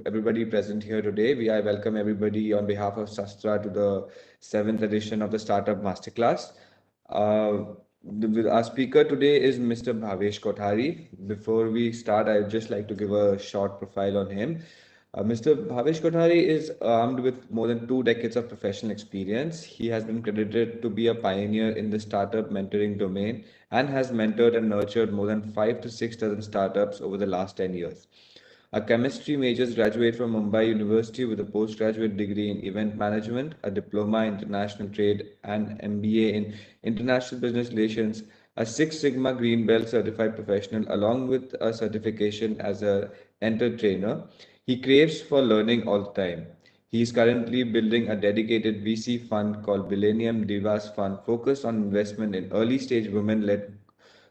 everybody present here today. I welcome everybody on behalf of SASTRA to the seventh edition of the Startup Masterclass. Our speaker today is Mr. Bhavesh Kothari. Before we start, I'd just like to give a short profile on him. Mr. Bhavesh Kothari is armed with more than 2 decades of professional experience. He has been credited to be a pioneer in the startup mentoring domain and has mentored and nurtured more than 5 to 6 dozen startups over the last 10 years. A chemistry majors graduate from Mumbai University with a postgraduate degree in event management, a diploma in international trade, and MBA in international business relations, a Six Sigma Green Belt certified professional, along with a certification as a enter trainer. He craves for learning all the time. He is currently building a dedicated VC fund called Millennium Divas Fund, focused on investment in early stage women led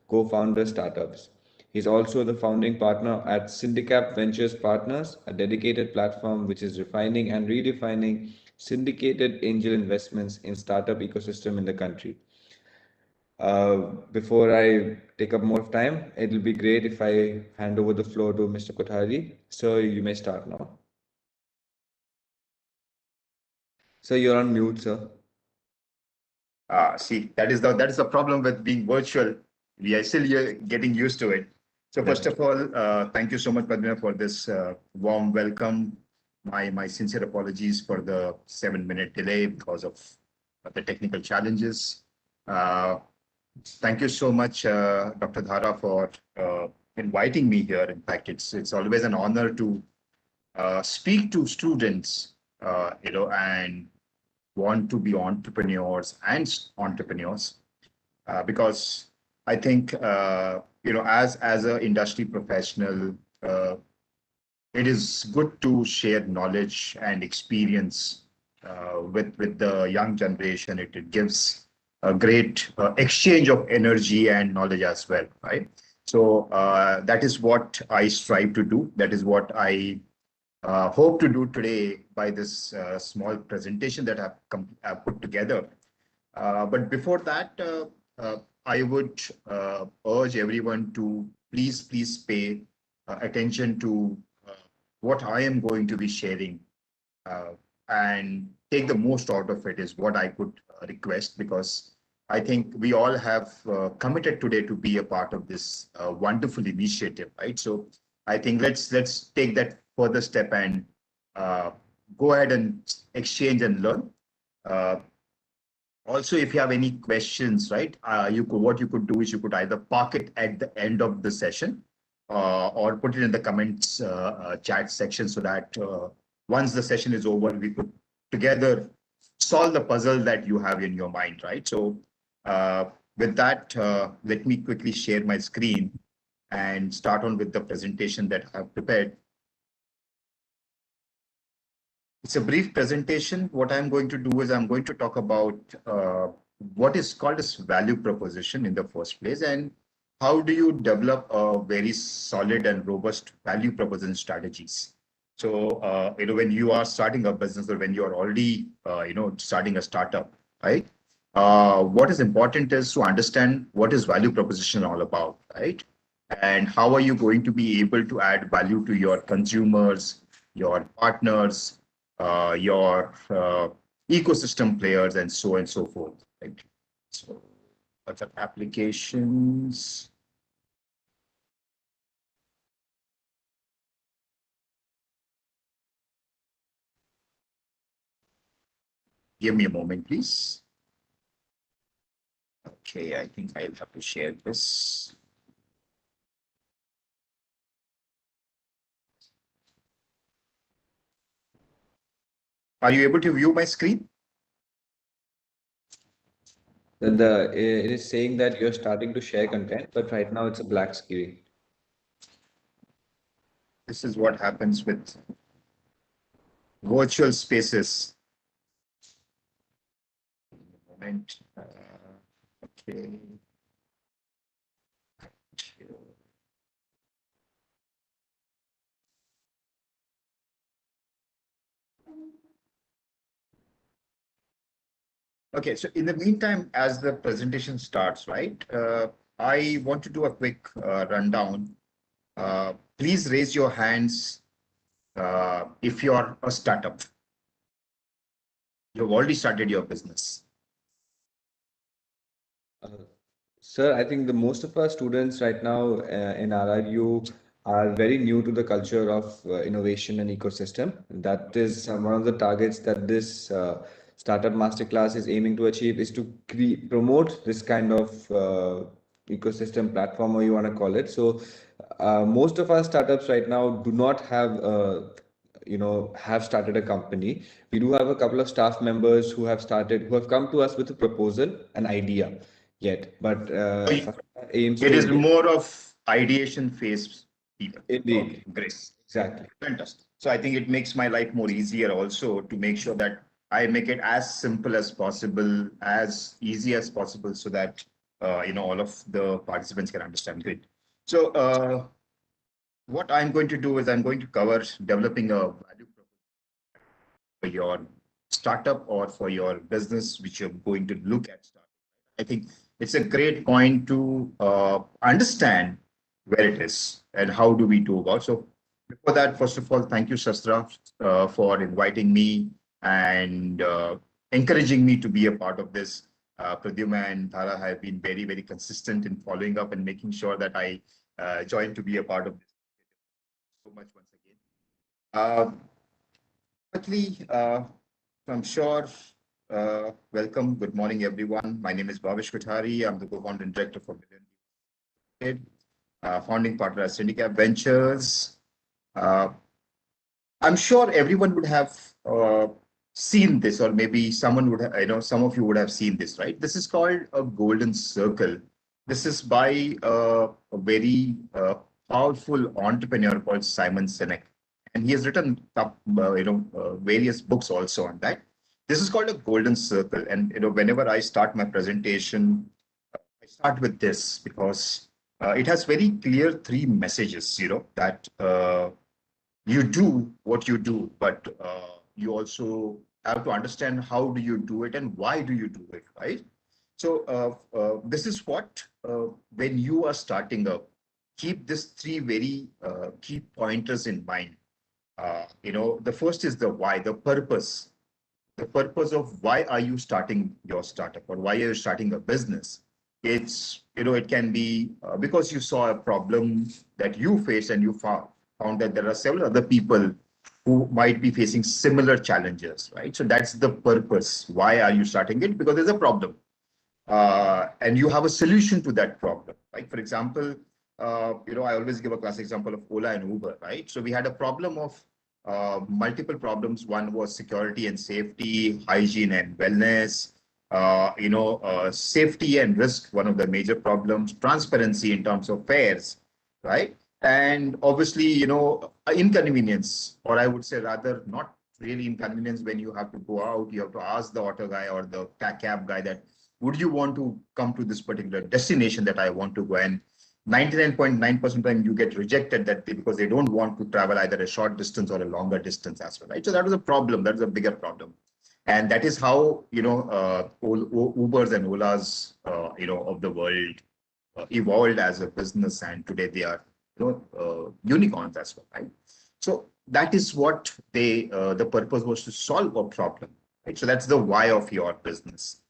co founder startups. He's also the founding partner at Syndicap Ventures Partners, a dedicated platform which is refining and redefining syndicated angel investments in startup ecosystem in the country. Before I take up more of time, it will be great if I hand over the floor to Mr. Kothari. So you may start now. So you're on mute, sir. See, that is the problem with being virtual. We are still getting used to it. So first of all, thank you so much, Padmina, for this warm welcome. My sincere apologies for the 7-minute delay because of the technical challenges. Thank you so much, Dr. Dhara, for inviting me here. In fact, it's always an honor to speak to students, and want to be entrepreneurs because I think as an industry professional, it is good to share knowledge and experience with the young generation. It gives a great exchange of energy and knowledge as well, right? So that is what I strive to do. That is what I hope to do today by this small presentation that I've put together. But before that, I would urge everyone to please pay attention to what I am going to be sharing and take the most out of it is what I could request, because I think we all have committed today to be a part of this wonderful initiative, right? So I think let's take that further step and go ahead and exchange and learn. Also, if you have any questions, right, what you could do is you could either park it at the end of the session or put it in the comments chat section, so that once the session is over, we could together solve the puzzle that you have in your mind, right? So with that, let me quickly share my screen and start on with the presentation that I have prepared. It's a brief presentation. What I'm going to do is I'm going to talk about what is called as value proposition in the first place, and how do you develop a very solid and robust value proposition strategies. So, when you are starting a business or when you're already, starting a startup, right? What is important is to understand what is value proposition all about, right? And how are you going to be able to add value to your consumers, your partners, your ecosystem players, and so on and so forth, right? So, what's up, applications? Give me a moment, please. Okay, I think I'll have to share this. Are you able to view my screen? It is saying that you're starting to share content, but right now it's a black screen. This is what happens with virtual spaces. Moment. Okay. Okay, so in the meantime, as the presentation starts, right, I want to do a quick rundown. Please raise your hands if you're a startup, you've already started your business. Uh, Sir, I think the most of our students right now in RRU are very new to the culture of innovation and ecosystem. That is one of the targets that this startup masterclass is aiming to achieve is to promote this kind of ecosystem platform, or you want to call it. So, most of our startups right now do not have have started a company. We do have a couple of staff members who have come to us with a proposal, an idea yet, but So Sastra aims it is to more of ideation phase people. Okay, indeed, great. exactly. Fantastic. So I think it makes my life more easier also to make sure that I make it as simple as possible, as easy as possible, so that all of the participants can understand. Great. So what I'm going to do is I'm going to cover developing a value for your startup or for your business, which you're going to look at starting. I think it's a great point to understand where it is and how do we do about. So before that, first of all, thank you, Shastra, for inviting me and encouraging me to be a part of this. Pradyumna and Dhara have been very, very consistent in following up and making sure that I join to be a part of this. So much once again. Uh, Quickly, I'm sure. Welcome. Good morning, everyone. My name is Bhavesh Kothari. I'm the co-founder and director for Billion Limited, founding partner at Syndicap Ventures. Uh, I'm sure everyone would have seen this, or maybe someone would have, some of you would have seen this, right? This is called a golden circle. This is by a very powerful entrepreneur called Simon Sinek, and he has written various books also on that. This is called a golden circle, and whenever I start my presentation, I start with this because it has very clear three messages. That. You do what you do, but you also have to understand how do you do it and why do you do it, right? So this is what, when you are starting up, keep these three very key pointers in mind. The first is the why, the purpose of why are you starting your startup or why are you starting a business. It can be because you saw a problem that you faced and you found that there are several other people who might be facing similar challenges, right? So that's the purpose. Why are you starting it? Because there's a problem, and you have a solution to that problem. Like, for example, I always give a classic example of Ola and Uber, right? So we had a problem of multiple problems. One was security and safety, hygiene and wellness, safety and risk, one of the major problems, transparency in terms of fares, right? And obviously, inconvenience, or I would say rather not really inconvenience when you have to go out, you have to ask the auto guy or the cab guy that, would you want to come to this particular destination that I want to go? And 99.9% of the time you get rejected that because they don't want to travel either a short distance or a longer distance as well, right? So that was a problem. That was a bigger problem. And that is how, Ubers and Olas, of the world evolved as a business. And today they are, unicorns as well, right? So that is what the purpose was, to solve a problem, right? So that's the why of your business.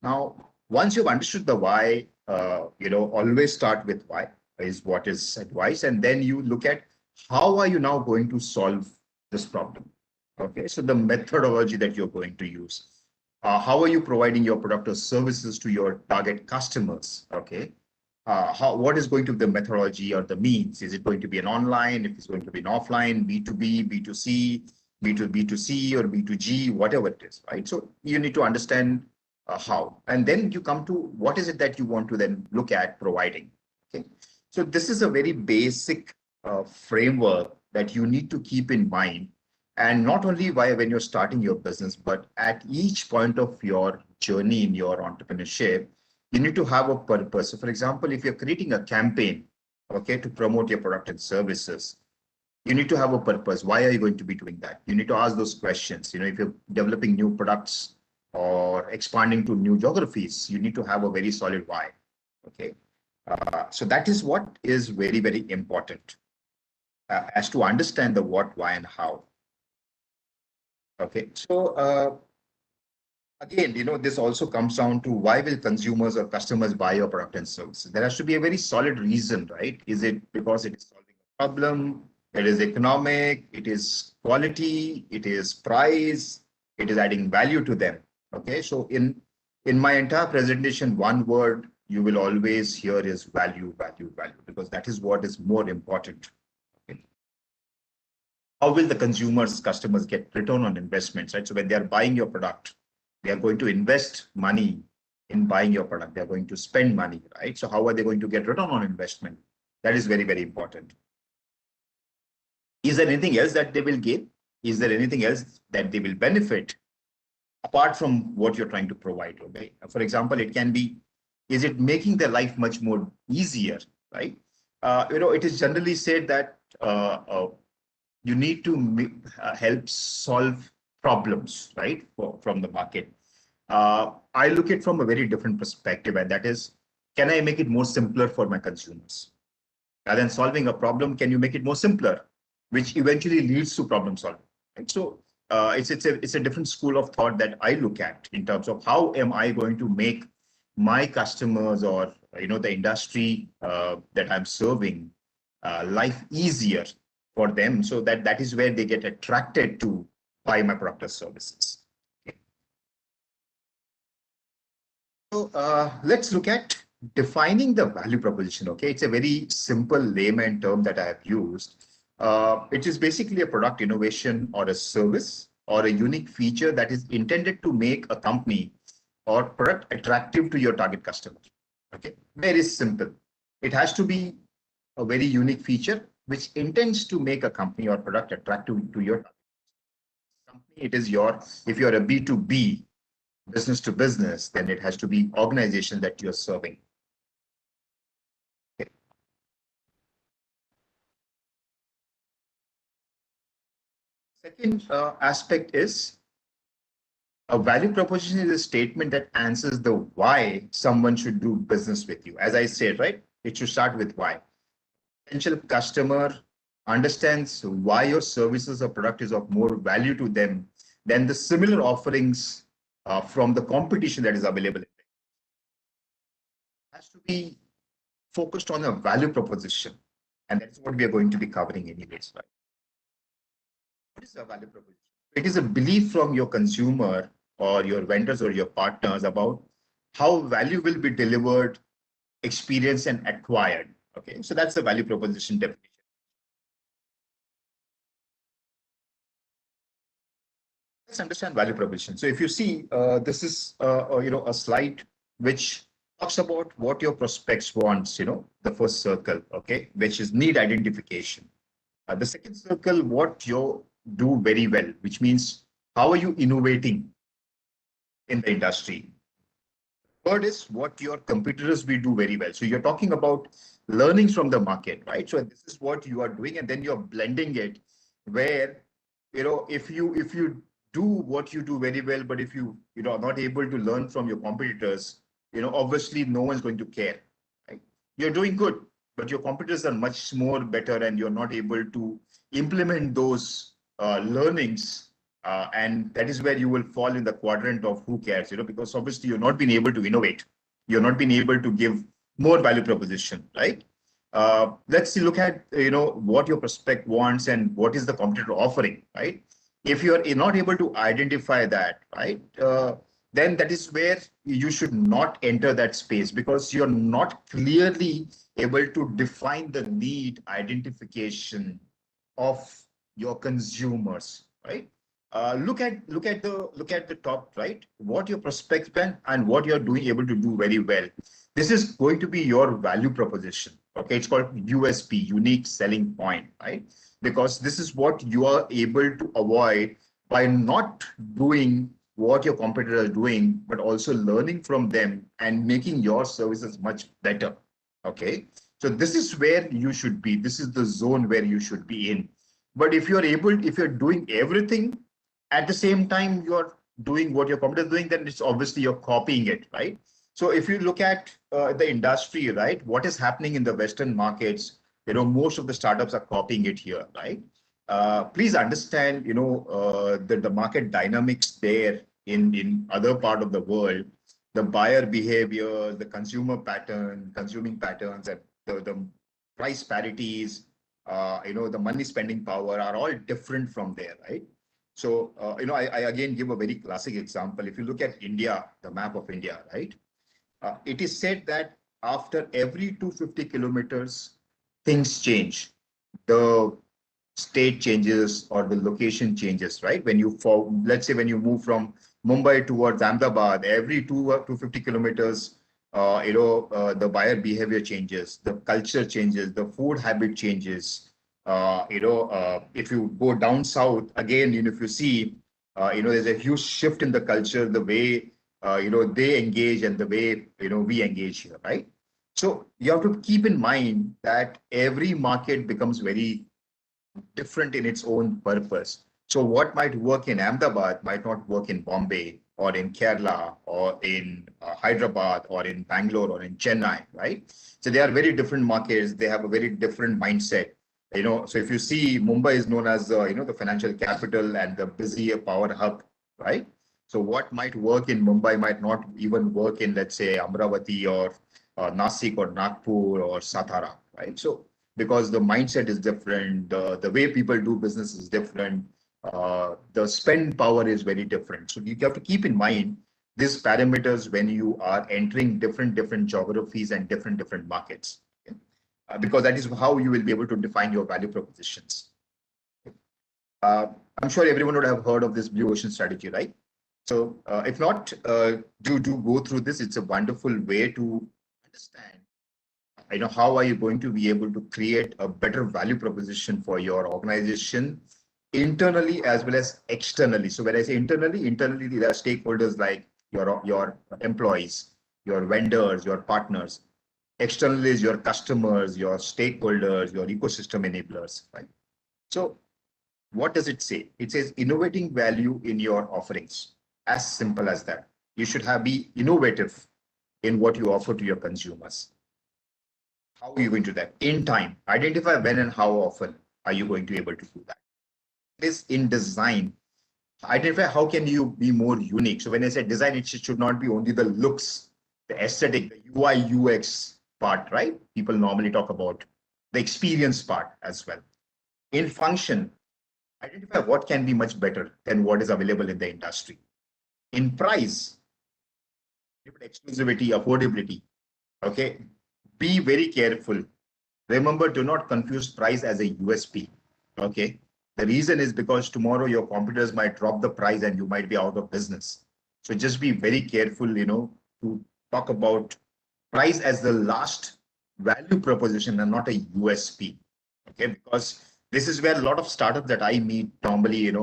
Now, once you've understood the why, always start with why is what is advice, and then you look at how are you now going to solve this problem. Okay, so the methodology that you're going to use, how are you providing your product or services to your target customers? Okay, what is going to be the methodology or the means? Is it going to be an online? If it's going to be an offline, B2B, B2C, B2C, or B2G, whatever it is, right? So you need to understand how, and then you come to what is it that you want to then look at providing. Okay, so this is a very basic framework that you need to keep in mind, and not only when you're starting your business, but at each point of your journey in your entrepreneurship, you need to have a purpose. So for example, if you're creating a campaign, okay, to promote your product and services, you need to have a purpose. Why are you going to be doing that? You need to ask those questions. If you're developing new products or expanding to new geographies, you need to have a very solid why. Okay. So that is what is very, very important. as to understand the what, why, and how. Okay, so again, this also comes down to why will consumers or customers buy your product and services? There has to be a very solid reason, right? Is it because it is solving a problem? It is economic, it is quality, it is price, it is adding value to them. Okay, so in my entire presentation, one word you will always hear is value, value, value, because that is what is more important. Okay? How will the consumers, customers get return on investments, right? So when they are buying your product, they are going to invest money in buying your product. They are going to spend money, right? So how are they going to get return on investment? That is very, very important. Is there anything else that they will gain? Is there anything else that they will benefit apart from what you're trying to provide? Okay. For example, it can be, is it making their life much more easier, right? It is generally said that you need to help solve problems, right, from the market. I look at it from a very different perspective, and that is, can I make it more simpler for my consumers? Rather than solving a problem, can you make it more simpler, which eventually leads to problem solving? Right? So it's a different school of thought that I look at in terms of how am I going to make my customers or the industry that I'm serving life easier for them, so that is where they get attracted to buy my product or services. Okay. So let's look at defining the value proposition. Okay, it's a very simple layman term that I have used. It is basically a product innovation or a service or a unique feature that is intended to make a company or product attractive to your target customer. Okay, very simple. It has to be a very unique feature which intends to make a company or product attractive to your company. It is your, if you're a B2B, business to business, then it has to be organization that you're serving. Okay. Second aspect is a value proposition is a statement that answers the why someone should do business with you. As I said, right, it should start with why. Potential customer understands why your services or product is of more value to them than the similar offerings from the competition that is available. It has to be focused on a value proposition, and that's what we are going to be covering anyways, right? What is a value proposition? It is a belief from your consumer or your vendors or your partners about how value will be delivered, experienced, and acquired. Okay, so that's the value proposition definition. Let's understand value proposition. So if you see, this is a slide which talks about what your prospects wants. The first circle, okay, which is need identification. The second circle, what you do very well, which means how are you innovating in the industry. Third is what your competitors will do very well. So you're talking about learnings from the market, right? So this is what you are doing, and then you're blending it where, if you do what you do very well, but if you are not able to learn from your competitors, obviously no one's going to care, right? You're doing good, but your competitors are much more better, and you're not able to implement those learnings, and that is where you will fall in the quadrant of who cares, because obviously you're not being able to innovate. You're not being able to give more value proposition, right? Let's see, look at, what your prospect wants and what is the competitor offering, right? If you're not able to identify that, right, then that is where you should not enter that space, because you're not clearly able to define the need identification of your consumers, right? Look at the top, right? What your prospects plan and what you're doing able to do very well. This is going to be your value proposition. Okay, it's called USP, unique selling point, right? Because this is what you are able to avoid by not doing what your competitors are doing, but also learning from them and making your services much better. Okay, so this is where you should be. This is the zone where you should be in. But if you're doing everything at the same time you're doing what your competitor is doing, then it's obviously you're copying it, right? So if you look at the industry, right, what is happening in the Western markets, most of the startups are copying it here, right? Please understand, the market dynamics there in other part of the world, the buyer behavior, the consumer pattern, consuming patterns, and the price parities, the money spending power are all different from there, right? So, I again give a very classic example. If you look at India, the map of India, right? It is said that after every 250 kilometers, things change. The state changes or the location changes, right? Let's say when you move from Mumbai towards Ahmedabad, every 250 kilometers, the buyer behavior changes, the culture changes, the food habit changes. If you go down south again, if you see, there's a huge shift in the culture, the way they engage and the way we engage here, right? So you have to keep in mind that every market becomes very different in its own purpose. So what might work in Ahmedabad might not work in Bombay or in Kerala or in Hyderabad or in Bangalore or in Chennai, right? So they are very different markets. They have a very different mindset. So if you see, Mumbai is known as the financial capital and the busy power hub, right? So what might work in Mumbai might not even work in, let's say, Amravati or Nasik or Nagpur or Satara, right? So because the mindset is different, the way people do business is different, the spend power is very different. So you have to keep in mind these parameters when you are entering different geographies and different markets, okay? Because that is how you will be able to define your value propositions. Uh, I'm sure everyone would have heard of this blue ocean strategy, right? So if not, do go through this. It's a wonderful way to understand how are you going to be able to create a better value proposition for your organization internally as well as externally. So when I say internally there are stakeholders like your employees, your vendors, your partners. Externally is your customers, your stakeholders, your ecosystem enablers, right? So what does it say? It says innovating value in your offerings. As simple as that. You should be innovative in what you offer to your consumers. How are you going to do that? In time. Identify when and how often are you going to be able to do that. This in design. Identify how can you be more unique. So when I say design, it should not be only the looks, the aesthetic, the UI, UX part, right? People normally talk about the experience part as well. In function, identify what can be much better than what is available in the industry. In price, exclusivity, affordability, okay? Be very careful. Remember, do not confuse price as a USP. Okay. The reason is because tomorrow your competitors might drop the price and you might be out of business. So just be very careful, to talk about price as the last value proposition and not a USP. Okay. Because this is where a lot of startups that I meet normally,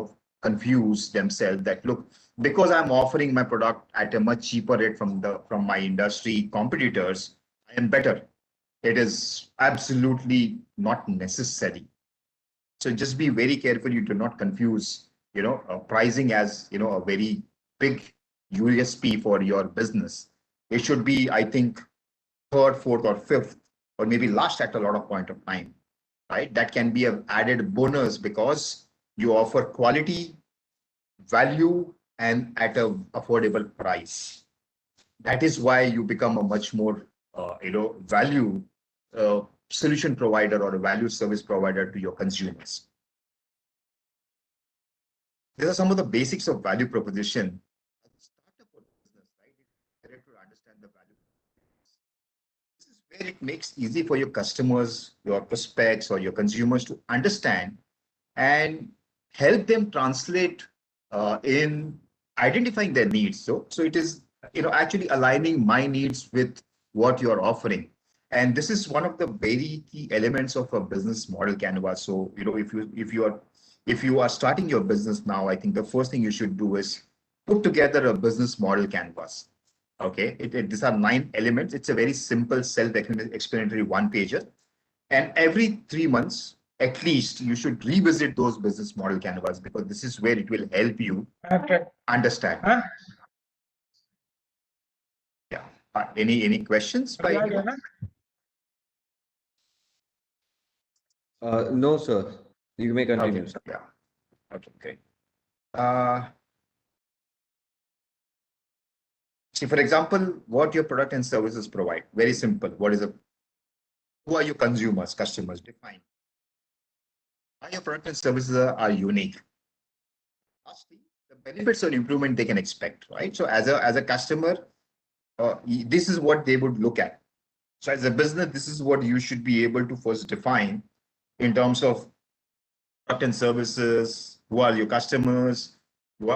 confuse themselves that look, because I'm offering my product at a much cheaper rate from my industry competitors, I am better. It is absolutely not necessary. So just be very careful. You do not confuse, pricing as, a very big USP for your business. It should be, I think, third, fourth, or fifth, or maybe last at a lot of point of time, right? That can be an added bonus because you offer quality, value, and at a affordable price. That is why you become a much more, value solution provider or a value service provider to your consumers. These are some of the basics of value proposition. As a startup or business, right? It's better to understand the value. This is where it makes easy for your customers, your prospects, or your consumers to understand and help them translate in identifying their needs. So it is, actually aligning my needs with what you're offering. And this is one of the very key elements of a business model canvas. So, if you are starting your business now, I think the first thing you should do is put together a business model canvas. Okay, these are 9 elements. It's a very simple self-explanatory one pager. And every 3 months, at least, you should revisit those business model canvas because this is where it will help you understand. Huh? Yeah. Any questions? No, sir. You may Okay, continue, sir. yeah. Okay, great. Uh, See, for example, what your product and services provide. Very simple. Who are your consumers, customers? Define. How your product and services are unique. Lastly, the benefits or improvement they can expect, right? So as a customer, this is what they would look at. So as a business, this is what you should be able to first define in terms of product and services, who are your customers,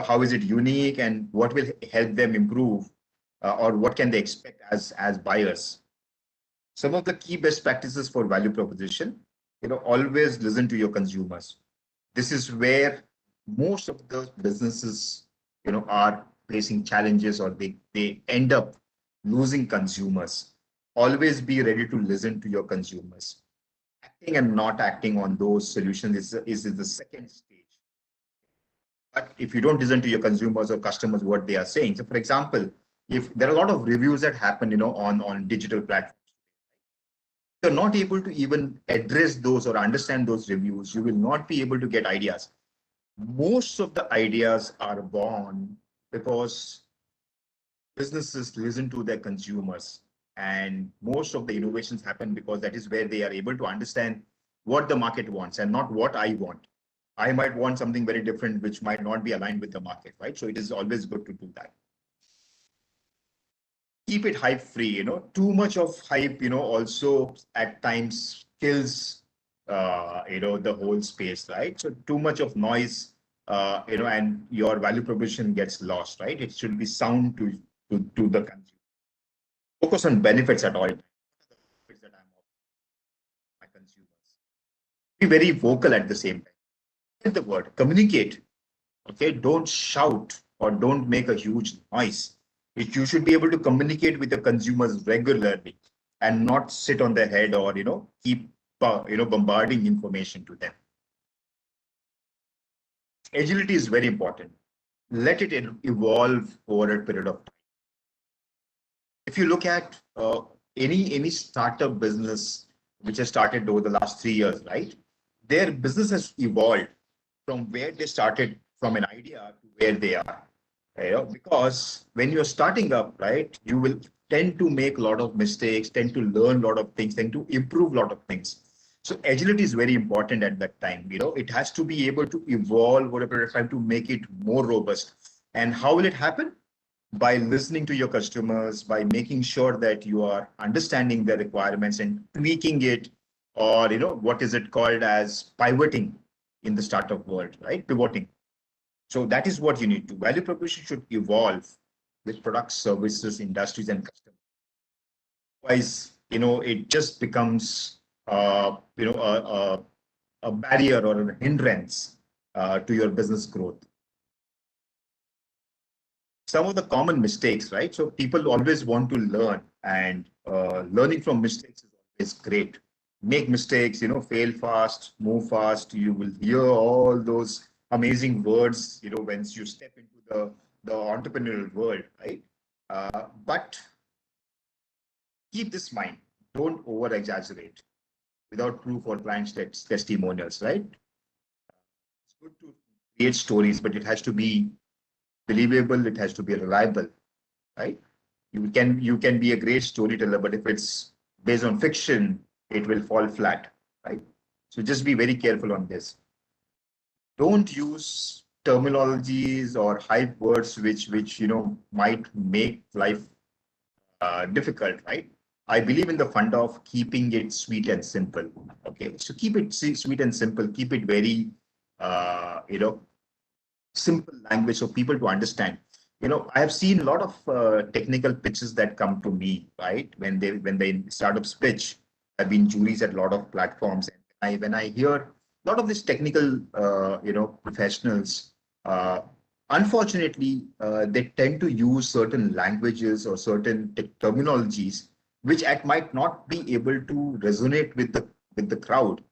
how is it unique, and what will help them improve, or what can they expect as buyers. Some of the key best practices for value proposition, always listen to your consumers. This is where most of the businesses, are facing challenges, or they end up losing consumers. Always be ready to listen to your consumers. Acting and not acting on those solutions is the second stage. But if you don't listen to your consumers or customers, what they are saying. So for example, if there are a lot of reviews that happen, on digital platforms, you're not able to even address those or understand those reviews, you will not be able to get ideas. Most of the ideas are born because businesses listen to their consumers, and most of the innovations happen because that is where they are able to understand what the market wants and not what I want. I might want something very different which might not be aligned with the market, right? So it is always good to do that. Keep it hype free. Too much of hype, also at times kills, the whole space, right? So too much of noise, and your value proposition gets lost, right? It should be sound to the consumer. Focus on benefits at all times. What are the benefits that I'm offering my consumers? Be very vocal at the same time. Get the word, communicate. Okay, don't shout or don't make a huge noise. You should be able to communicate with the consumers regularly and not sit on their head, or keep bombarding information to them. Agility is very important. Let it evolve over a period of time. If you look at any startup business which has started over the last 3 years, right? Their business has evolved from where they started, from an idea to where they are. Because when you're starting up, right, you will tend to make a lot of mistakes, tend to learn a lot of things, tend to improve a lot of things. So agility is very important at that time. It has to be able to evolve over a period of time to make it more robust. And how will it happen? By listening to your customers, by making sure that you are understanding their requirements and tweaking it, or what is it called as pivoting in the startup world, right? Pivoting. So that is what you need to. Value proposition should evolve with products, services, industries, and customers. Otherwise, it just becomes, a barrier or a hindrance to your business growth. Some of the common mistakes, right? So people always want to learn, and learning from mistakes is always great. Make mistakes, fail fast, move fast. You will hear all those amazing words, once you step into the entrepreneurial world, right? But keep this in mind. Don't over exaggerate without proof or client testimonials, right? It's good to create stories, but it has to be believable. It has to be reliable, right? You can be a great storyteller, but if it's based on fiction, it will fall flat, right? So just be very careful on this. Don't use terminologies or hype words which might make life difficult, right? I believe in the fund of keeping it sweet and simple. Okay, so keep it sweet and simple. Keep it very, simple language for people to understand. I have seen a lot of technical pitches that come to me, right? When they startups pitch, I've been juries at a lot of platforms, and when I hear a lot of these technical, professionals, unfortunately, they tend to use certain languages or certain terminologies which might not be able to resonate with the crowd.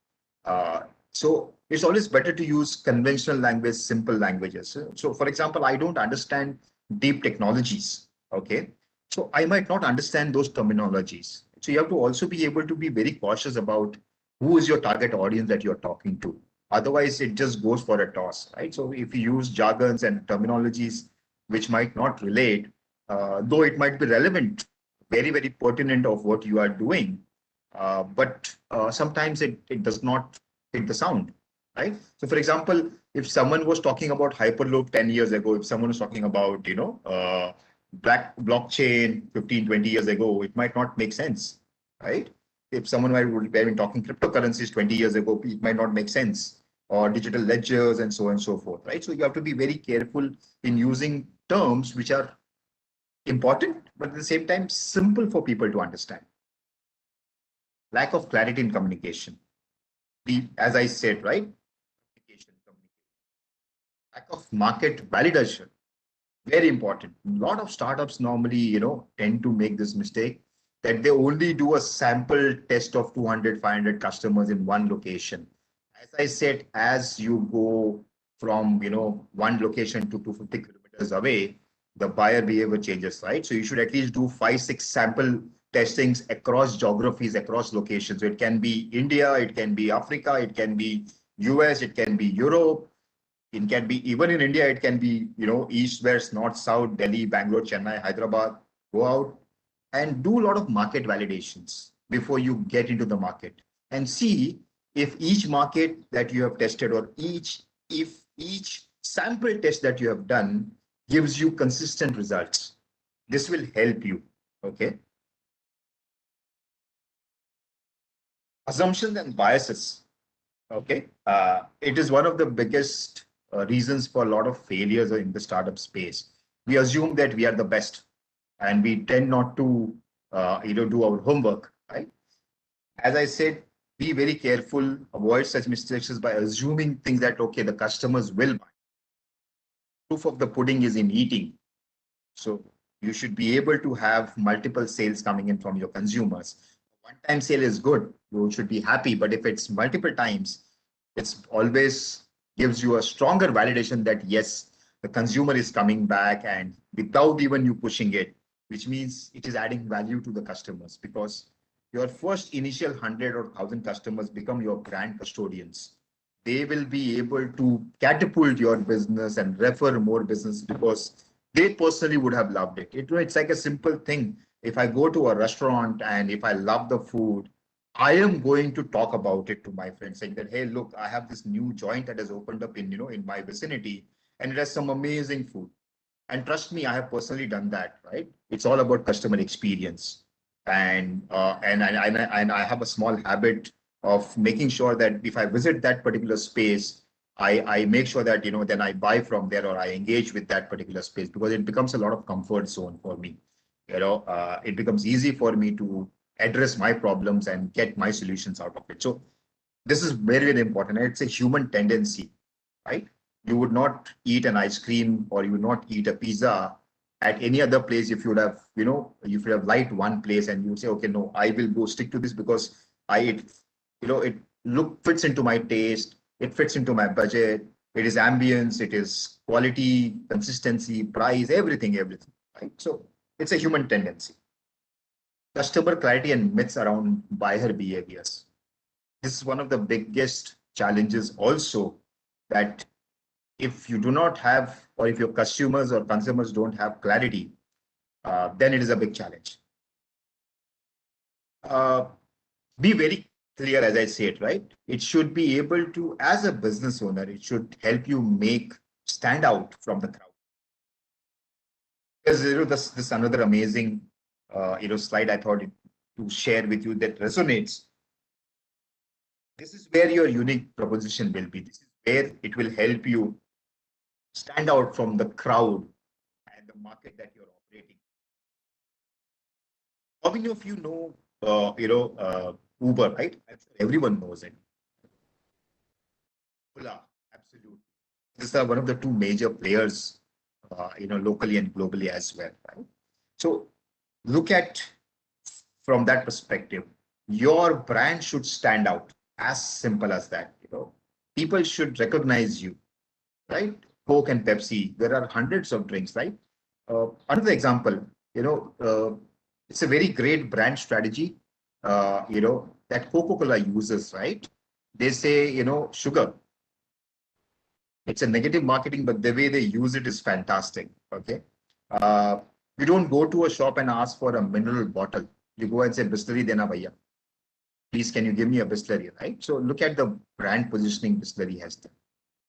So it's always better to use conventional language, simple languages. So for example, I don't understand deep technologies. Okay. So I might not understand those terminologies. So you have to also be able to be very cautious about who is your target audience that you're talking to. Otherwise, it just goes for a toss, right? So if you use jargons and terminologies which might not relate, though it might be relevant, very, very pertinent of what you are doing, but sometimes it does not hit the sound, right? So for example, if someone was talking about Hyperloop 10 years ago, if someone was talking about, black blockchain 15, 20 years ago, it might not make sense, right? If someone would have been talking cryptocurrencies 20 years ago, it might not make sense, or digital ledgers and so on and so forth, right? So you have to be very careful in using terms which are important, but at the same time, simple for people to understand. Lack of clarity in communication. As I said, right? Lack of market validation. Very important. A lot of startups normally, tend to make this mistake that they only do a sample test of 200, 500 customers in one location. As I said, as you go from, one location to 250 kilometers away, the buyer behavior changes, right? So you should at least do 5, 6 sample testings across geographies, across locations. So it can be India, it can be Africa, it can be US, it can be Europe, it can be even in India, it can be, east, west, north, south, Delhi, Bangalore, Chennai, Hyderabad. Go out and do a lot of market validations before you get into the market and see if each market that you have tested or if each sample test that you have done gives you consistent results. This will help you. Okay. Assumptions and biases. Okay. It is one of the biggest reasons for a lot of failures in the startup space. We assume that we are the best and we tend not to, do our homework, right? As I said, be very careful, avoid such mistakes by assuming things that, okay, the customers will buy. Proof of the pudding is in eating. So you should be able to have multiple sales coming in from your consumers. One-time sale is good. You should be happy. But if it's multiple times, it's always gives you a stronger validation that yes, the consumer is coming back and without even you pushing it, which means it is adding value to the customers because your first initial 100 or 1,000 customers become your brand custodians. They will be able to catapult your business and refer more business because they personally would have loved it. It's like a simple thing. If I go to a restaurant and if I love the food, I am going to talk about it to my friends, saying that, hey, look, I have this new joint that has opened up in my vicinity, and it has some amazing food. And trust me, I have personally done that, right? It's all about customer experience. And I have a small habit of making sure that if I visit that particular space, I make sure that, then I buy from there or I engage with that particular space because it becomes a lot of comfort zone for me. It becomes easy for me to address my problems and get my solutions out of it. So this is very, very important. It's a human tendency, right? You would not eat an ice cream or you would not eat a pizza at any other place if you would have, if you have liked one place and you would say, okay, no, I will go stick to this because it fits into my taste, it fits into my budget, it is ambience, it is quality, consistency, price, everything, right? So it's a human tendency. Customer clarity and myths around buyer behaviors. This is one of the biggest challenges also that if you do not have, or if your customers or consumers don't have clarity, then it is a big challenge. Be very clear, as I said, right? It should be able to, as a business owner, it should help you stand out from the crowd. Because this another amazing, slide I thought to share with you that resonates. This is where your unique proposition will be. This is where it will help you stand out from the crowd and the market that you're operating. How many of you know, Uber, right? Everyone knows it. Ola, absolutely. These are one of the two major players, locally and globally as well, right? So look at from that perspective, your brand should stand out. As simple as that. People should recognize you, right? Coke and Pepsi. There are hundreds of drinks, right? Another example, it's a very great brand strategy, that that Coca-Cola uses, right? They say, sugar. It's a negative marketing, but the way they use it is fantastic. Okay. Uh, you don't go to a shop and ask for a mineral bottle. You go and say, Bisleri dena bhaiya. Please, can you give me a Bisleri, right? So look at the brand positioning Bisleri has done.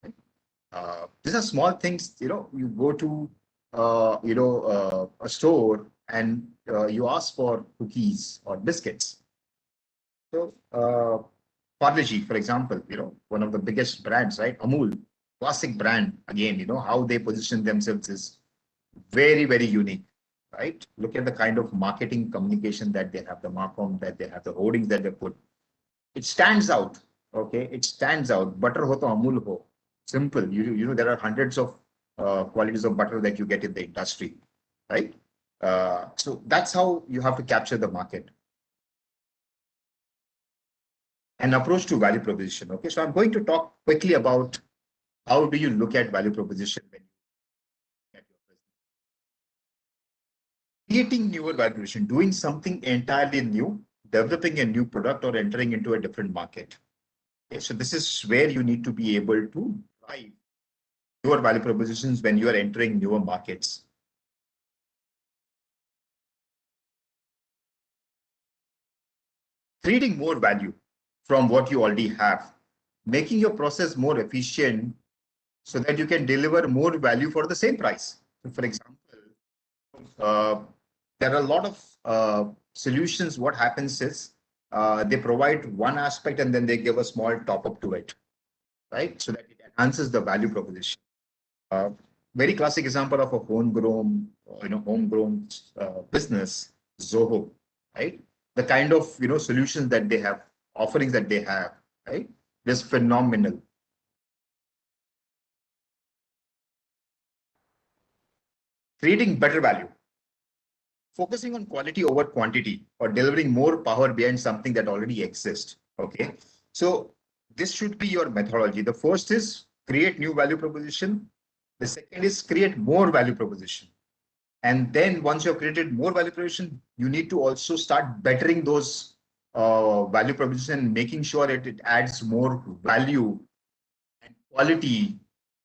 Right? These are small things, you go to, a store and you ask for cookies or biscuits. So, Parle-G, for example, one of the biggest brands, right? Amul, classic brand. Again, how they position themselves is very, very unique, right? Look at the kind of marketing communication that they have, the marcom that they have, the hoardings that they put. It stands out. Okay, it stands out. Butter ho to Amul ho. Simple. There are hundreds of qualities of butter that you get in the industry, right? So that's how you have to capture the market. An approach to value proposition. Okay, so I'm going to talk quickly about how do you look at value proposition when you look at your business. Creating newer value proposition, doing something entirely new, developing a new product or entering into a different market. Okay, so this is where you need to be able to drive newer value propositions when you are entering newer markets. Creating more value from what you already have, making your process more efficient so that you can deliver more value for the same price. So for example, uh, there are a lot of solutions. What happens is they provide one aspect and then they give a small top up to it, right? So that it enhances the value proposition. Uh, Very classic example of a homegrown business, Zoho, right? The kind of solutions that they have, offerings that they have, right? Is phenomenal. Creating better value, focusing on quality over quantity, or delivering more power behind something that already exists. Okay, so this should be your methodology. The first is create new value proposition. The second is create more value proposition. And then once you've created more value proposition, you need to also start bettering those value proposition, making sure that it adds more value and quality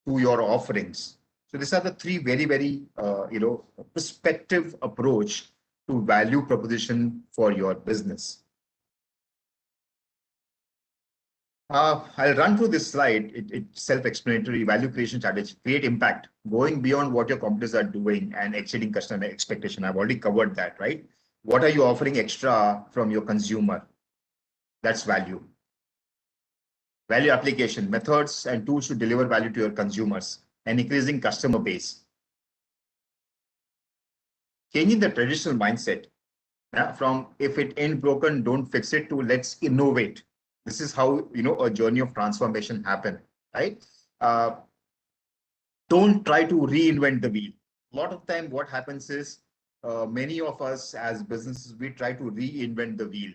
to your offerings. So these are the three very, very, perspective approach to value proposition for your business. I'll run through this slide. It's self-explanatory. Value creation strategy, create impact, going beyond what your competitors are doing and exceeding customer expectation. I've already covered that, right? What are you offering extra from your consumer? That's value. Value application, methods and tools to deliver value to your consumers and increasing customer base. Changing the traditional mindset, from if it ain't broken, don't fix it, to let's innovate. This is how a journey of transformation happen, right? Uh, don't try to reinvent the wheel. A lot of time, what happens is many of us as businesses, we try to reinvent the wheel,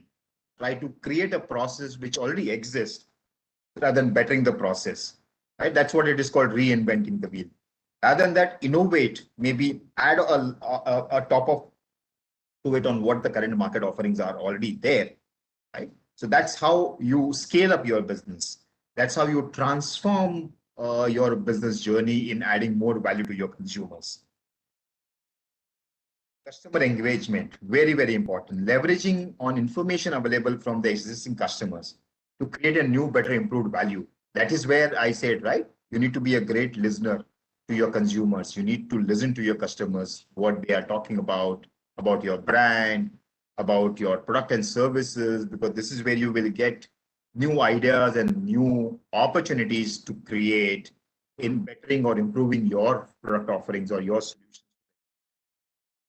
try to create a process which already exists rather than bettering the process. Right? That's what it is called, reinventing the wheel. Rather than that, innovate, maybe add a top of to it on what the current market offerings are already there. Right? So that's how you scale up your business. That's how you transform your business journey in adding more value to your consumers. Customer engagement, very, very important. Leveraging on information available from the existing customers to create a new, better, improved value. That is where I said, right? You need to be a great listener to your consumers. You need to listen to your customers, what they are talking about your brand, about your product and services, because this is where you will get new ideas and new opportunities to create in bettering or improving your product offerings or your solutions.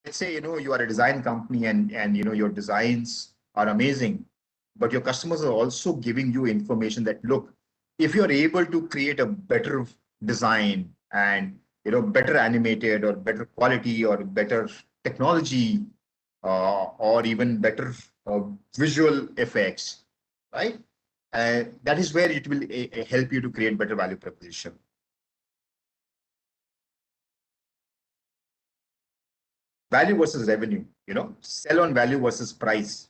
Let's say you are a design company and your designs are amazing, but your customers are also giving you information that, look, if you're able to create a better design and better animated or better quality or better technology, or even better visual effects, right? That is where it will help you to create better value proposition. Value versus revenue, sell on value versus price.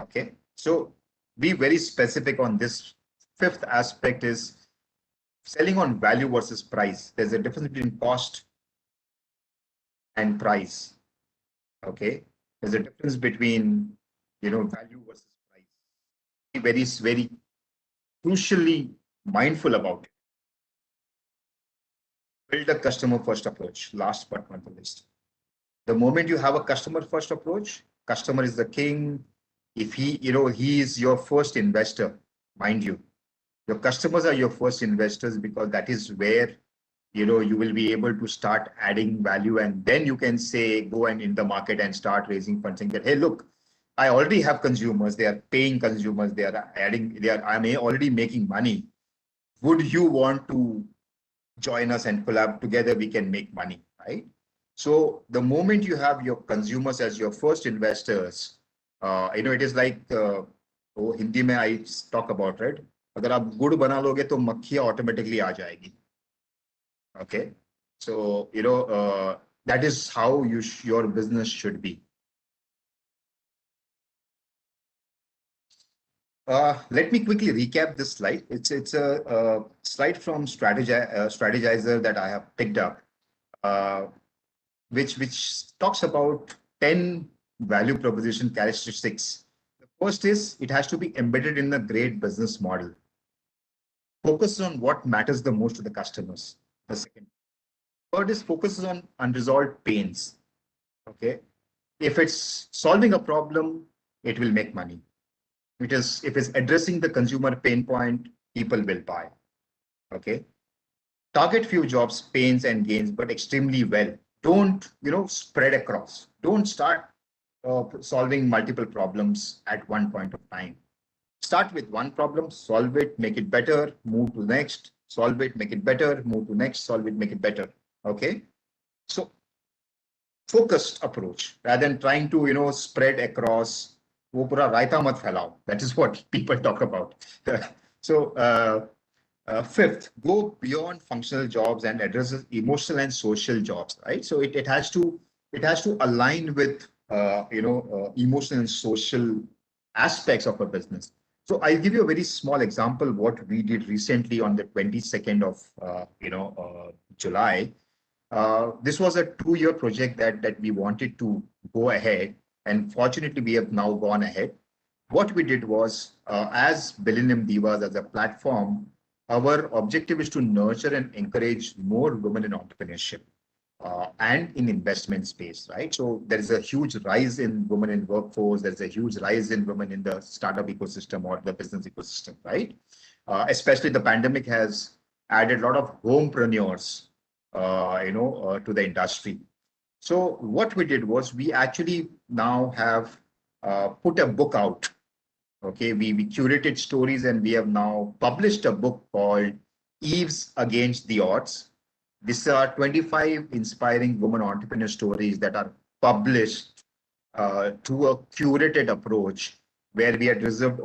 Okay. So be very specific on this. Fifth aspect is selling on value versus price. There's a difference between cost and price. Okay. There's a difference between, value versus price. Be very crucially mindful about it. Build a customer first approach. Last but not the least. The moment you have a customer first approach, customer is the king. If he is your first investor, mind you, your customers are your first investors, because that is where you will be able to start adding value, and then you can say go and in the market and start raising funds, saying that, hey, look, I already have consumers, they are paying consumers, I'm already making money. Would you want to join us and collab together? We can make money, right? So the moment you have your consumers as your first investors, it is like वो हिंदी में I talk about, right? अगर आप गुड़ बना लोगे तो मक्खियाँ automatically आ जाएगी. Okay, so that is how your business should be. Let me quickly recap this slide. It's a slide from Strategizer that I have picked up, uh, which talks about 10 value proposition characteristics. The first is it has to be embedded in a great business model. Focus on what matters the most to the customers. The second. Third is focuses on unresolved pains. Okay. If it's solving a problem, it will make money. If it's addressing the consumer pain point, people will buy. Okay. Target few jobs, pains and gains, but extremely well. Don't, spread across. Don't start solving multiple problems at one point of time. Start with one problem, solve it, make it better, move to next, solve it, make it better, move to next, solve it, make it better. Okay. So focused approach rather than trying to spread across. वो पूरा रायता मत फैलाओ. That is what people talk about. So fifth, go beyond functional jobs and addresses emotional and social jobs, right? So it has to align with emotional and social aspects of a business. So I'll give you a very small example what we did recently on the 22nd of July. This was a 2-year project that we wanted to go ahead, and fortunately we have now gone ahead. What we did was, as Millennium Divas, as a platform, our objective is to nurture and encourage more women in entrepreneurship and in investment space, right? So there is a huge rise in women in workforce. There's a huge rise in women in the startup ecosystem or the business ecosystem, right? Especially the pandemic has added a lot of homepreneurs, to the industry. So what we did was we actually now have put a book out. Okay, we curated stories and we have now published a book called Eves Against the Odds. These are 25 inspiring women entrepreneur stories that are published to a curated approach where we had received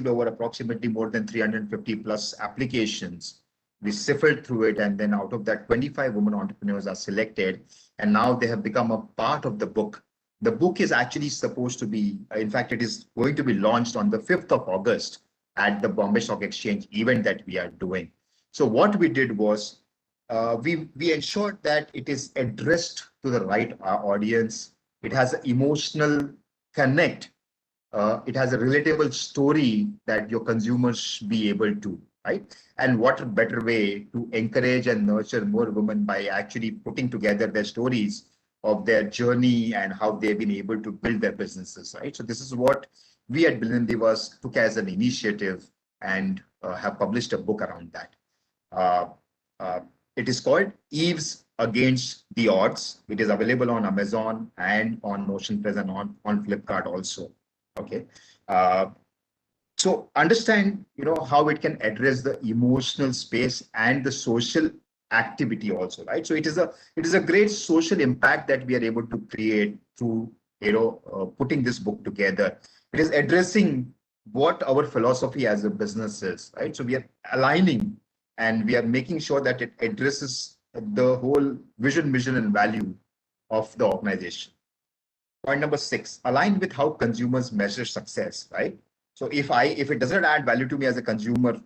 over approximately more than 350 plus applications. We sifted through it, and then out of that, 25 women entrepreneurs are selected, and now they have become a part of the book. The book is actually supposed to be, in fact, it is going to be launched on the 5th of August at the Bombay Stock Exchange event that we are doing. So what we did was we ensured that it is addressed to the right audience. It has an emotional connect. It has a relatable story that your consumers should be able to, right? And what a better way to encourage and nurture more women by actually putting together their stories of their journey and how they've been able to build their businesses, right? So this is what we at Billion Divas took as an initiative and have published a book around that. Uh, uh, it is called Eves Against the Odds. It is available on Amazon and on Notion Press and on Flipkart also. Okay. So understand, how it can address the emotional space and the social activity also, right? So it is a great social impact that we are able to create through, putting this book together. It is addressing what our philosophy as a business is, right? So we are aligning and we are making sure that it addresses the whole vision, mission, and value of the organization. Point number 6, align with how consumers measure success, right? So if it doesn't add value to me as a consumer,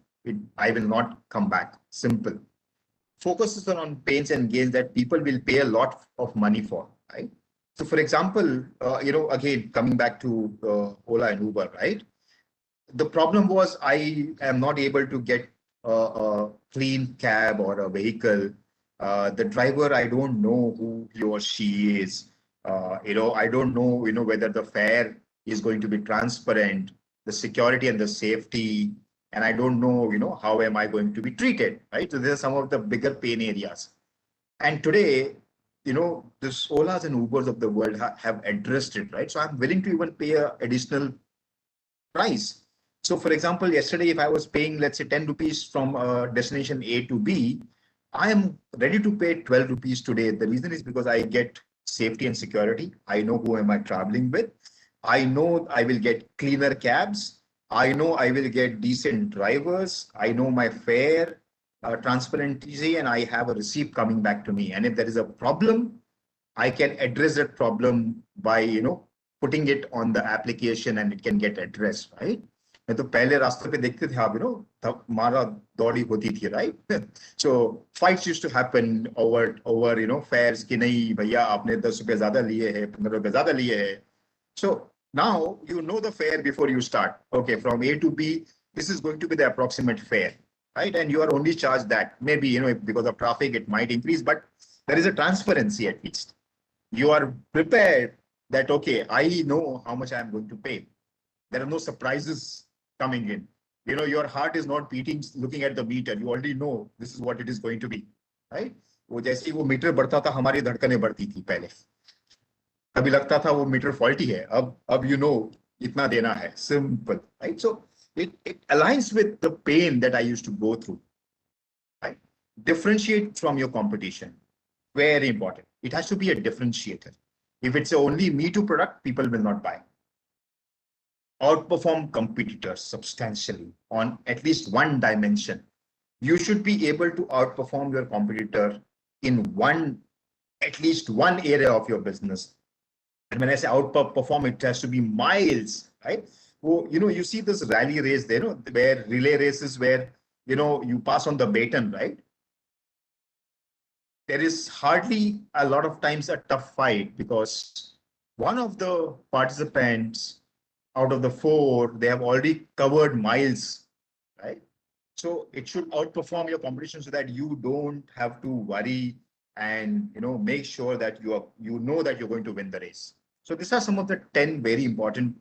I will not come back. Simple. Focuses on pains and gains that people will pay a lot of money for, right? So for example, again, coming back to Ola and Uber, right? The problem was I am not able to get a clean cab or a vehicle. The driver, I don't know who he or she is. I don't know, whether the fare is going to be transparent, the security and the safety, and I don't know, how am I going to be treated, right? So these are some of the bigger pain areas. And today, this Olas and Ubers of the world have addressed it, right? So I'm willing to even pay a additional price. So for example, yesterday, if I was paying, let's say 10 rupees from destination A to B, I am ready to pay 12 rupees today. The reason is because I get safety and security. I know who am I traveling with. I know I will get cleaner cabs. I know I will get decent drivers. I know my fare, transparency, and I have a receipt coming back to me. And if there is a problem, I can address that problem by, putting it on the application and it can get addressed, right? मैं तो पहले रास्ते पे देखते थे आप, तब मारा दौड़ी होती थी, right? So fights used to happen over fares कि नहीं भैया आपने 10 रुपए ज्यादा लिए हैं, 15 रुपए ज्यादा लिए हैं. So now you know the fare before you start. Okay, from A to B, this is going to be the approximate fare, right? And you are only charged that. Maybe, because of traffic, it might increase, but there is a transparency at least. You are prepared that, okay, I know how much I am going to pay. There are no surprises coming in. Your heart is not beating looking at the meter. You already know this is what it is going to be, right? वो जैसे वो metre बढ़ता था हमारी धड़कनें बढ़ती थी पहले. अभी लगता था वो मीटर फॉल्टी है. अब इतना देना है. Simple, right? So it aligns with the pain that I used to go through, right? Differentiate from your competition. Very important. It has to be a differentiator. If it's only me too product, people will not buy. Outperform competitors substantially on at least one dimension. You should be able to outperform your competitor in at least one area of your business. And when I say outperform, it has to be miles, right? Well, you see this rally race there, where relay races where, you pass on the baton, right? There is hardly a lot of times a tough fight because one of the participants out of the 4, they have already covered miles, right? So it should outperform your competition so that you don't have to worry and make sure that you know that you're going to win the race. So these are some of the 10 very important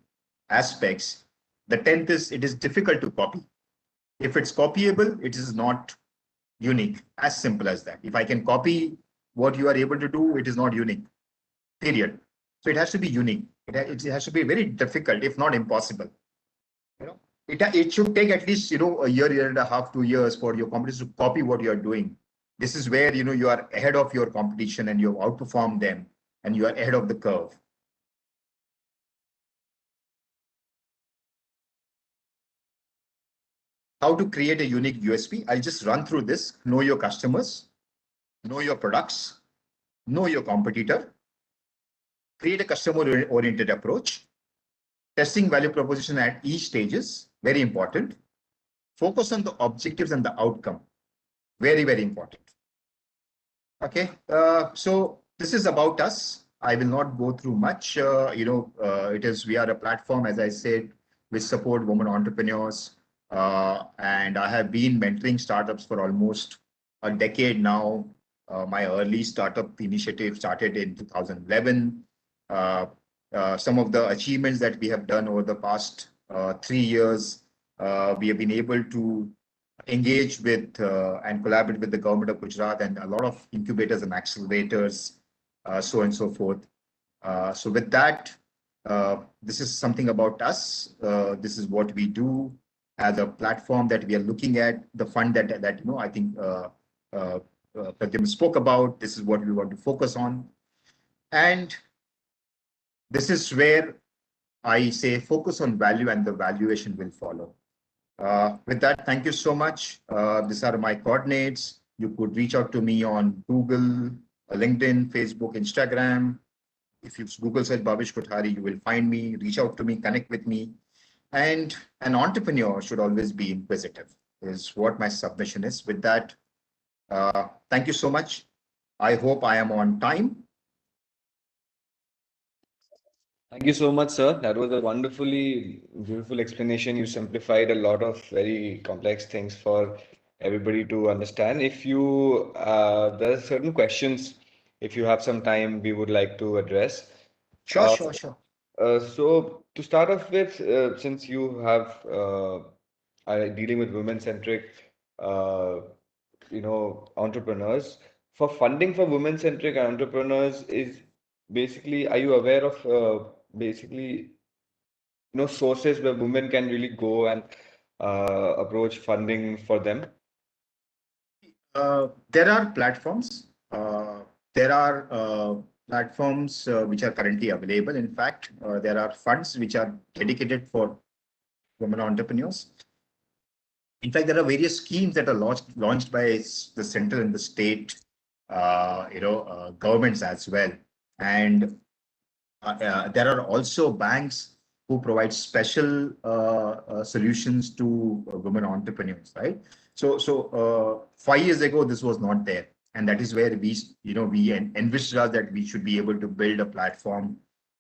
aspects. The 10th is it is difficult to copy. If it's copyable, it is not unique. As simple as that. If I can copy what you are able to do, it is not unique. Period. So it has to be unique. It has to be very difficult, if not impossible. It should take at least a year and a half, 2 years for your competitors to copy what you are doing. This is where you are ahead of your competition and you have outperformed them and you are ahead of the curve. How to create a unique USP? I'll just run through this. Know your customers, know your products, know your competitor, create a customer-oriented approach, testing value proposition at each stages, very important. Focus on the objectives and the outcome, very, very important. Okay, so this is about us. I will not go through much. We are a platform, as I said, which support women entrepreneurs. And I have been mentoring startups for almost a decade now. My early startup initiative started in 2011. Some of the achievements that we have done over the past 3 years, we have been able to engage with and collaborate with the government of Gujarat and a lot of incubators and accelerators, so on and so forth. So with that, this is something about us. This is what we do as a platform that we are looking at. The fund that I think Pradyum spoke about. This is what we want to focus on. And this is where I say focus on value and the valuation will follow. With that, thank you so much. These are my coordinates. You could reach out to me on Google, LinkedIn, Facebook, Instagram. If you Google search Bhavesh Kothari, you will find me, reach out to me, connect with me. And an entrepreneur should always be inquisitive, is what my submission is. With that, thank you so much. I hope I am on time. Thank you so much, sir. That was a wonderfully beautiful explanation. You simplified a lot of very complex things for everybody to understand. If you, there are certain questions, if you have some time, we would like to address. Sure, Uh, sure, sure. so to start off with, since you have are dealing with women-centric, uh, entrepreneurs, for funding for women-centric entrepreneurs is basically, are you aware of basically, sources where women can really go and approach funding for them? There are platforms. There are platforms which are currently available. In fact, there are funds which are dedicated for women entrepreneurs. In fact, there are various schemes that are launched by the central and the state, governments as well. And there are also banks who provide special solutions to women entrepreneurs, right? So 5 years ago, this was not there, and that is where we envisaged that we should be able to build a platform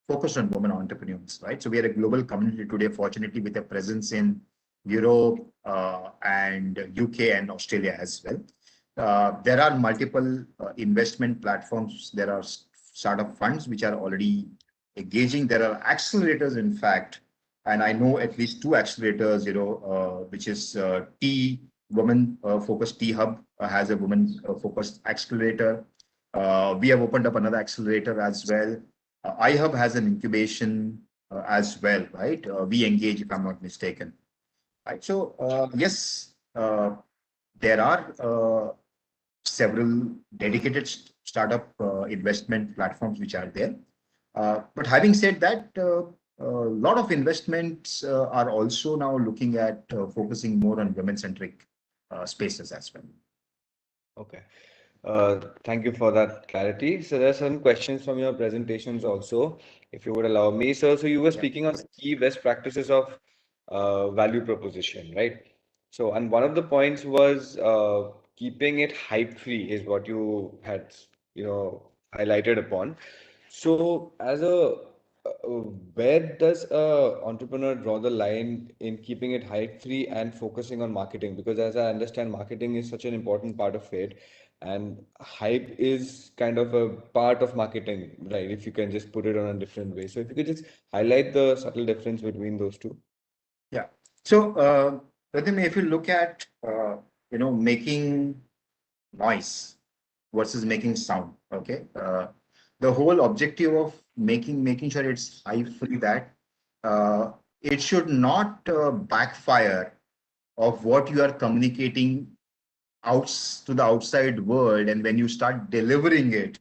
focused on women entrepreneurs, right? So we are a global community today, fortunately, with a presence in Europe and UK and Australia as well. There are multiple investment platforms. There are startup funds which are already engaging. There are accelerators, in fact, and I know at least two accelerators, which is T Women Focused T Hub has a women focused accelerator. We have opened up another accelerator as well. iHub has an incubation as well, right? We engage, if I'm not mistaken. Right. So yes, there are several dedicated startup investment platforms which are there. But having said that, a lot of investments are also now looking at focusing more on women-centric spaces as well. Okay. Thank you for that clarity. So there are some questions from your presentations also, if you would allow me. So you were Yeah. speaking on the key best practices of value proposition, right? So, and one of the points was keeping it hype free is what you had, highlighted upon. So, where does a entrepreneur draw the line in keeping it hype free and focusing on marketing? Because as I understand, marketing is such an important part of it, and hype is kind of a part of marketing, right? If you can just put it on a different way. So, if you could just highlight the subtle difference between those two. Yeah. So, Pratham, if you look at making noise versus making sound, okay, the whole objective of making sure it's hype free, that uh, it should not backfire of what you are communicating out to the outside world, and when you start delivering it,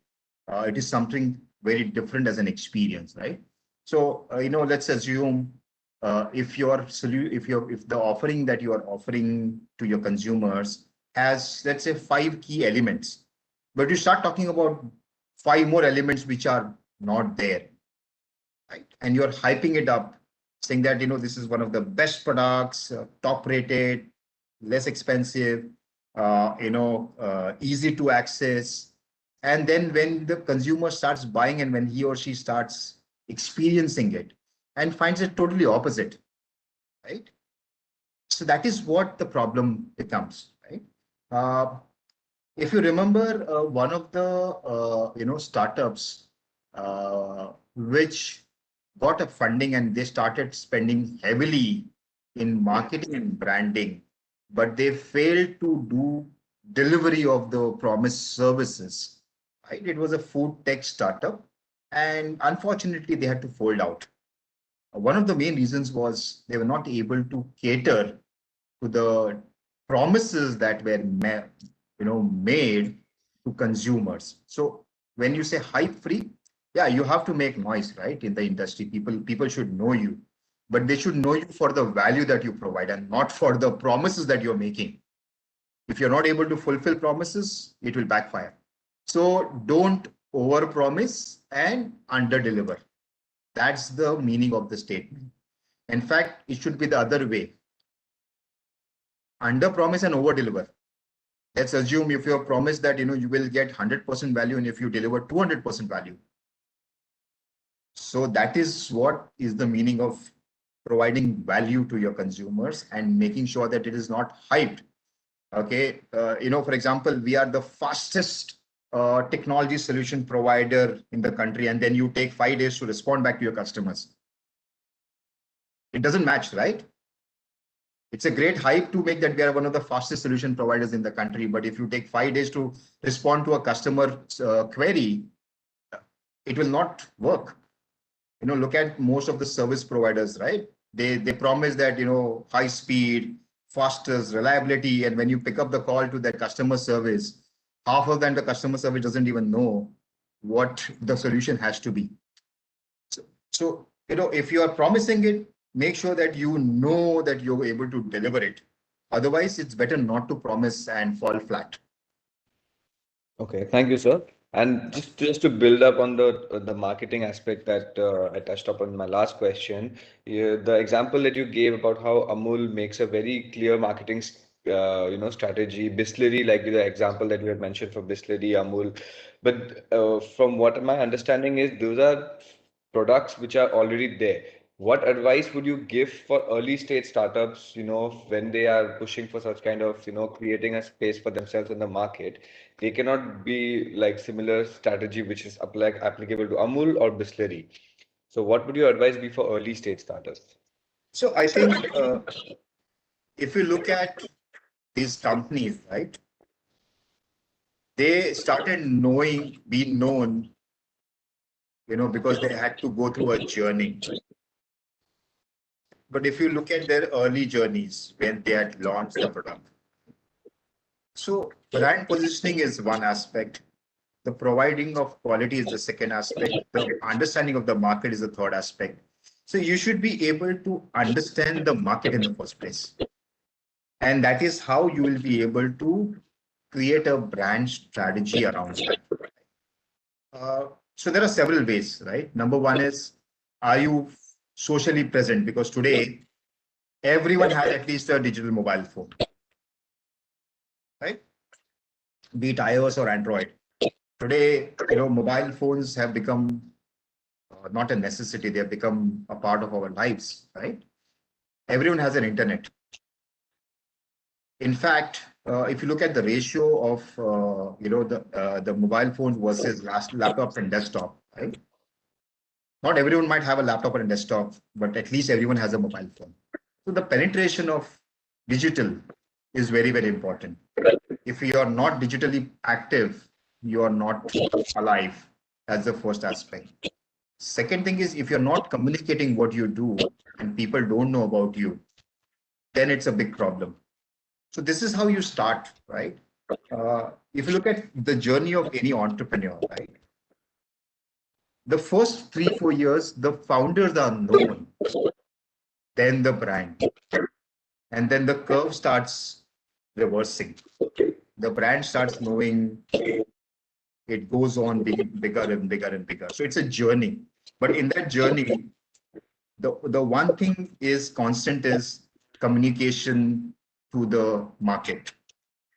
it is something very different as an experience, right? So let's assume if the offering that you are offering to your consumers has, let's say, five key elements, but you start talking about five more elements which are not there, right? And you're hyping it up, saying that this is one of the best products, top rated, less expensive, easy to access. And then when the consumer starts buying and when he or she starts experiencing it and finds it totally opposite, right? So that is what the problem becomes, right? Uh, if you remember, one of the startups which got a funding and they started spending heavily in marketing and branding, but they failed to do delivery of the promised services. Right? It was a food tech startup, and unfortunately, they had to fold out. One of the main reasons was they were not able to cater to the promises that were made to consumers. So when you say hype free, yeah, you have to make noise, right? In the industry, people should know you, but they should know you for the value that you provide and not for the promises that you're making. If you're not able to fulfill promises, it will backfire. So don't overpromise and underdeliver. That's the meaning of the statement. In fact, it should be the other way. Underpromise and overdeliver. Let's assume if you have promised that you will get 100% value, and if you deliver 200% value. So that is what is the meaning of providing value to your consumers and making sure that it is not hyped. Okay, for example, we are the fastest technology solution provider in the country, and then you take 5 days to respond back to your customers. It doesn't match, right? It's a great hype to make that we are one of the fastest solution providers in the country. But if you take 5 days to respond to a customer query, it will not work. Look at most of the service providers, right? They promise that, high speed, fastest, reliability. And when you pick up the call to that customer service, half of them, the customer service doesn't even know what the solution has to be. So if you are promising it, make sure that you know that you're able to deliver it. Otherwise, it's better not to promise and fall flat. Okay, thank you, sir. And just to build up on the marketing aspect that I touched upon in my last question, the example that you gave about how Amul makes a very clear marketing strategy, Bisleri, like the example that you had mentioned for Bisleri, Amul. But from what my understanding is, those are products which are already there. What advice would you give for early stage startups, when they are pushing for such kind of, creating a space for themselves in the market? They cannot be like similar strategy which is applicable to Amul or Bisleri. So what would your advice be for early stage startups? So I think if you look at these companies, right, they started being known, because they had to go through a journey. But if you look at their early journeys when they had launched the product, so brand positioning is one aspect. The providing of quality is the second aspect. The understanding of the market is the third aspect. So you should be able to understand the market in the first place. And that is how you will be able to create a brand strategy around that. So there are several ways, right? Number one is, are you socially present? Because today, everyone has at least a digital mobile phone, right? Be it iOS or Android. Today, mobile phones have become not a necessity. They have become a part of our lives, right? Everyone has an internet. In fact, if you look at the ratio of the mobile phones versus laptops and desktop, right? Not everyone might have a laptop or a desktop, but at least everyone has a mobile phone. So the penetration of digital is very, very important. If you are not digitally active, you are not alive. That's the first aspect. Second thing is, if you're not communicating what you do and people don't know about you, then it's a big problem. So this is how you start, right? If you look at the journey of any entrepreneur, right? The first 3-4 years, the founders are known, then the brand, and then the curve starts reversing. The brand starts knowing, it goes on being bigger and bigger and bigger. So it's a journey. But in that journey, the one thing is constant is communication to the market.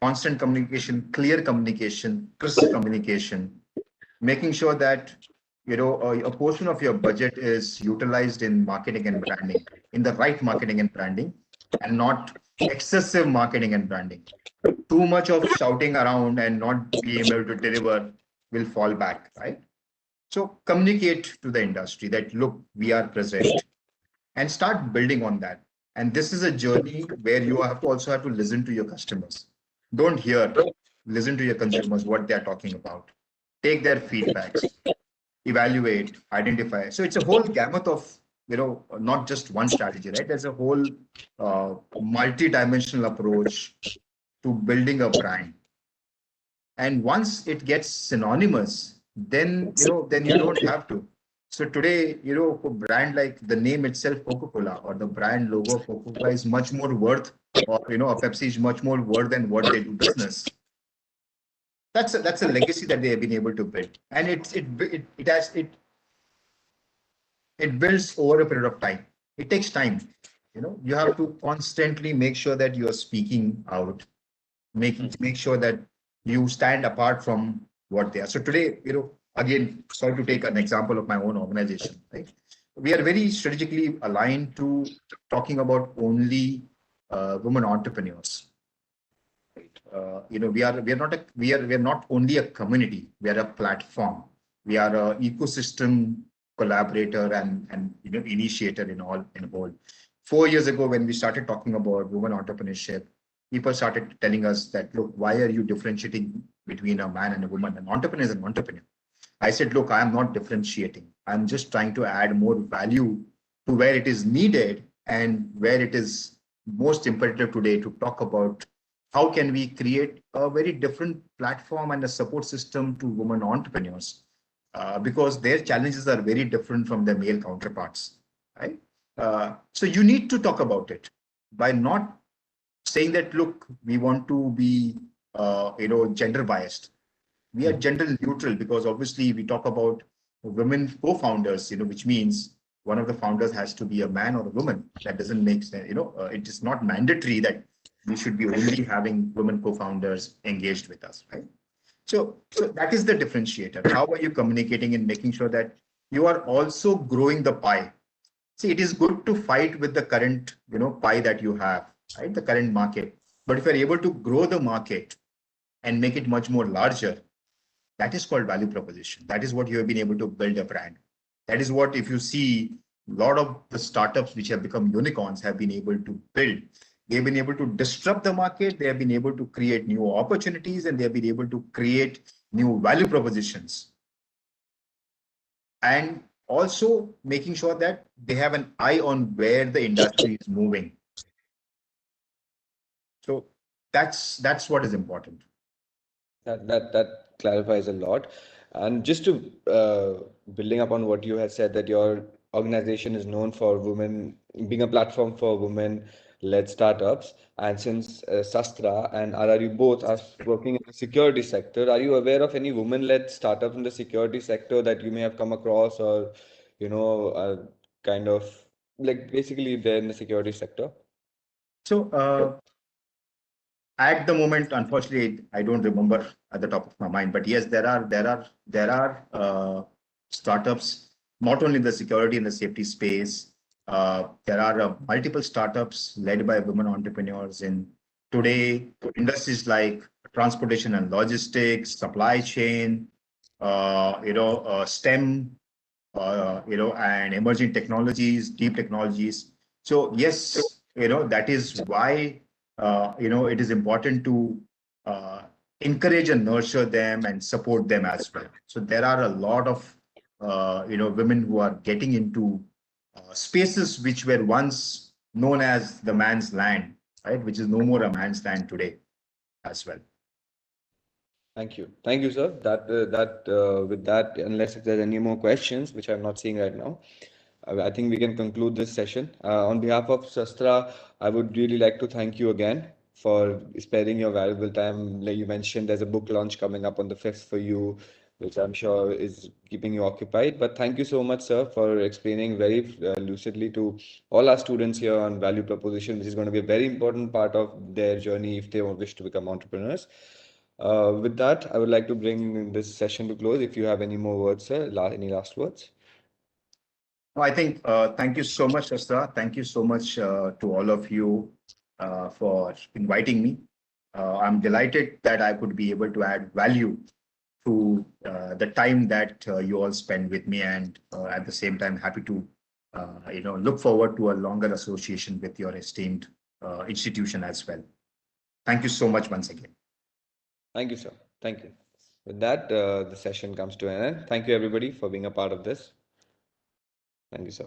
Constant communication, clear communication, crisp communication, making sure that a portion of your budget is utilized in marketing and branding, in the right marketing and branding, and not excessive marketing and branding. Too much of shouting around and not being able to deliver will fall back, right? So communicate to the industry that, look, we are present, and start building on that. And this is a journey where you have to also have to listen to your customers. Don't hear, listen to your consumers, what they're talking about. Take their feedbacks, evaluate, identify. So it's a whole gamut of, not just one strategy, right? There's a whole multi-dimensional approach to building a brand. And once it gets synonymous, then you don't have to. So today, a brand like the name itself, Coca-Cola, or the brand logo of Coca-Cola is much more worth, or a Pepsi is much more worth than what they do business. that's a legacy that they have been able to build, and it builds over a period of time. It takes time. You have to constantly make sure that you are speaking out, make sure that you stand apart from what they are. So today, again, sorry to take an example of my own organization, right? We are very strategically aligned to talking about only women entrepreneurs. We are not only a community. We are a platform. We are a ecosystem collaborator and initiator in whole. 4 years ago, when we started talking about women entrepreneurship, people started telling us that, look, why are you differentiating between a man and a woman? An entrepreneur is an entrepreneur. I said, look, I am not differentiating. I'm just trying to add more value to where it is needed and where it is most imperative today to talk about how can we create a very different platform and a support system to women entrepreneurs, because their challenges are very different from their male counterparts, right? So you need to talk about it by not saying that, look, we want to be gender biased. We are gender neutral, because obviously we talk about women co-founders, which means one of the founders has to be a man or a woman. That doesn't make sense. It is not mandatory that we should be only having women co-founders engaged with us, right? So that is the differentiator. How are you communicating and making sure that you are also growing the pie? See, it is good to fight with the current, pie that you have, right? The current market. But if you're able to grow the market and make it much more larger, that is called value proposition. That is what you have been able to build a brand. That is what, if you see, a lot of the startups which have become unicorns have been able to build. They've been able to disrupt the market. They have been able to create new opportunities, and they have been able to create new value propositions. And also making sure that they have an eye on where the industry is moving. So that's what is important. That clarifies a lot. And just to building upon what you had said, that your organization is known for women, being a platform for women-led startups. And since SASTRA and RRU both are working in the security sector, are you aware of any women-led startup in the security sector that you may have come across, or kind of like basically they're in the security sector? So at the moment, unfortunately, I don't remember at the top of my mind, but yes, there are startups not only in the security and the safety space. There are multiple startups led by women entrepreneurs in today industries like transportation and logistics, supply chain, STEM, and emerging technologies, deep technologies. So yes, that is why it is important to uh, encourage and nurture them and support them as well. So there are a lot of women who are getting into spaces which were once known as the man's land, right? Which is no more a man's land today as well. Thank you, sir. With that, unless if there's any more questions, which I'm not seeing right now, I think we can conclude this session. On behalf of Shastra, I would really like to thank you again for sparing your valuable time. Like you mentioned, there's a book launch coming up on the 5th for you, which I'm sure is keeping you occupied. But thank you so much, sir, for explaining very lucidly to all our students here on value proposition, which is going to be a very important part of their journey if they wish to become entrepreneurs. With that, I would like to bring this session to close. If you have any more words, sir, any last words? No, I think thank you so much, Shastra. Thank you so much to all of you for inviting me. I'm delighted that I could be able to add value to the time that you all spend with me, and at the same time, happy to look forward to a longer association with your esteemed institution as well. Thank you so much once again. Thank you, sir. Thank you. With that, the session comes to an end. Thank you, everybody, for being a part of this. Thank you, sir.